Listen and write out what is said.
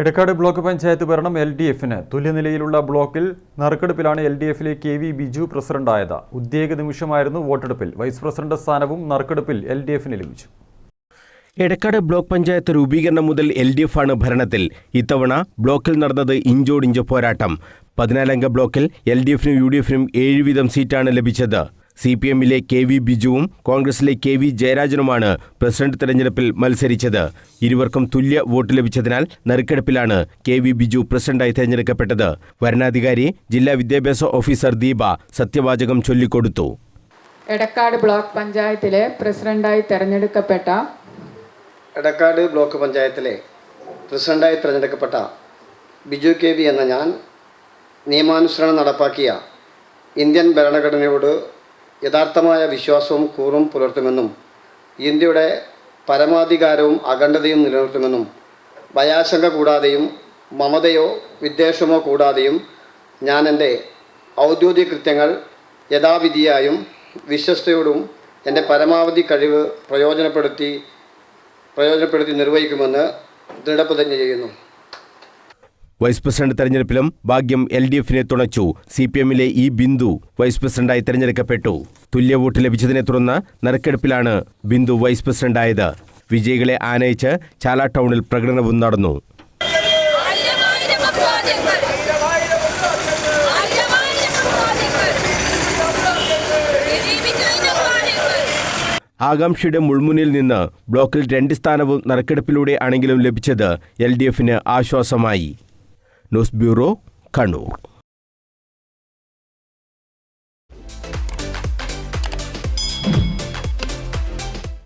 Edakkad block panchayat ഭരണം LDFന് തുല്യനിലയിലുള്ള ബ്ലോക്കിൽ നറുക്കെടുപ്പിലാണ് LDFിലെ KV Biju പ്രസിഡന്റായത്. ഉദ്വേഗ നിമിഷമായിരുന്നു വോട്ടെടുപ്പിൽ. വൈസ് പ്രസിഡന്റ് സ്ഥാനവും നറുക്കെടുപ്പിൽ LDFന് ലഭിച്ചു. എടക്കാട് ബ്ലോക്ക് പഞ്ചായത്ത് രൂപീകരണം മുതൽ LDF ആണ് ഭരണത്തിൽ. ഇത്തവണ ബ്ലോക്കിൽ നടന്നത് ഇഞ്ചോടിഞ്ച് പോരാട്ടം. 14-അംഗ ബ്ലോക്കിൽ LDFനും UDFനും 7 വീതം സീറ്റാണ് ലഭിച്ചത്. CPMലെ KV ബിജുവും കോൺഗ്രസിലെ KV ജയരാജനുമാണ് പ്രസിഡന്റ് തെരഞ്ഞെടുപ്പിൽ മത്സരിച്ചത്. ഇരുവർക്കും തുല്യ വോട്ട് ലഭിച്ചതിനാൽ നറുക്കെടുപ്പിലാണ് KV ബിജു പ്രസിഡന്റായി തെരഞ്ഞെടുക്കപ്പെട്ടത്. വരണാധികാരി ജില്ലാ വിദ്യാഭ്യാസ ഓഫീസർ ദീപ സത്യവാചകം ചൊല്ലിക്കൊടുത്തു. എടക്കാട് ബ്ലോക്ക് പഞ്ചായത്തിലെ പ്രസിഡന്റായി തെരഞ്ഞെടുക്കപ്പെട്ട എടക്കാട് ബ്ലോക്ക് പഞ്ചായത്തിലെ പ്രസിഡന്റായി തിരഞ്ഞെടുക്കപ്പെട്ട ബിജു KV എന്ന ഞാൻ നിയമാനുസരണം നടപ്പാക്കിയ ഇന്ത്യൻ ഭരണഘടനയോട് യഥാർത്ഥമായ വിശ്വാസവും കൂറും പുലർത്തുമെന്നും ഇന്ത്യയുടെ പരമാധികാരവും അഖണ്ഡതയും നിലനിർത്തുമെന്നും ഭയാശങ്ക കൂടാതെയും മമതയോ വിദ്വേഷമോ കൂടാതെയും ഞാൻ എൻ്റെ ഔദ്യോഗിക കൃത്യങ്ങൾ യഥാവിധിയായും വിശ്വസ്തയോടും എൻ്റെ പരമാവധി കഴിവ് പ്രയോജനപ്പെടുത്തി നിർവഹിക്കുമെന്ന് ദൃഢപ്രതിജ്ഞ ചെയ്യുന്നു. വൈസ് പ്രസിഡന്റ് തെരഞ്ഞെടുപ്പിലും ഭാഗ്യം LDFനെ തുണച്ചു. CPMലെ ബിന്ദു വൈസ് പ്രസിഡന്റായി തെരഞ്ഞെടുക്കപ്പെട്ടു. തുല്യ വോട്ട് ലഭിച്ചതിനെ തുടർന്ന് നറുക്കെടുപ്പിലാണ് ബിന്ദു വൈസ് പ്രസിഡന്റായത്. വിജയികളെ ആനയിച്ച് ചാല ടൗണിൽ പ്രകടനവും നടന്നു. ആകാംക്ഷയുടെ മുൾമുനിൽ നിന്ന് ബ്ലോക്കിൽ 2 സ്ഥാനവും നറുക്കെടുപ്പിലൂടെ ആണെങ്കിലും ലഭിച്ചത് LDFന് ആശ്വാസമായി. News bureau, Kannur.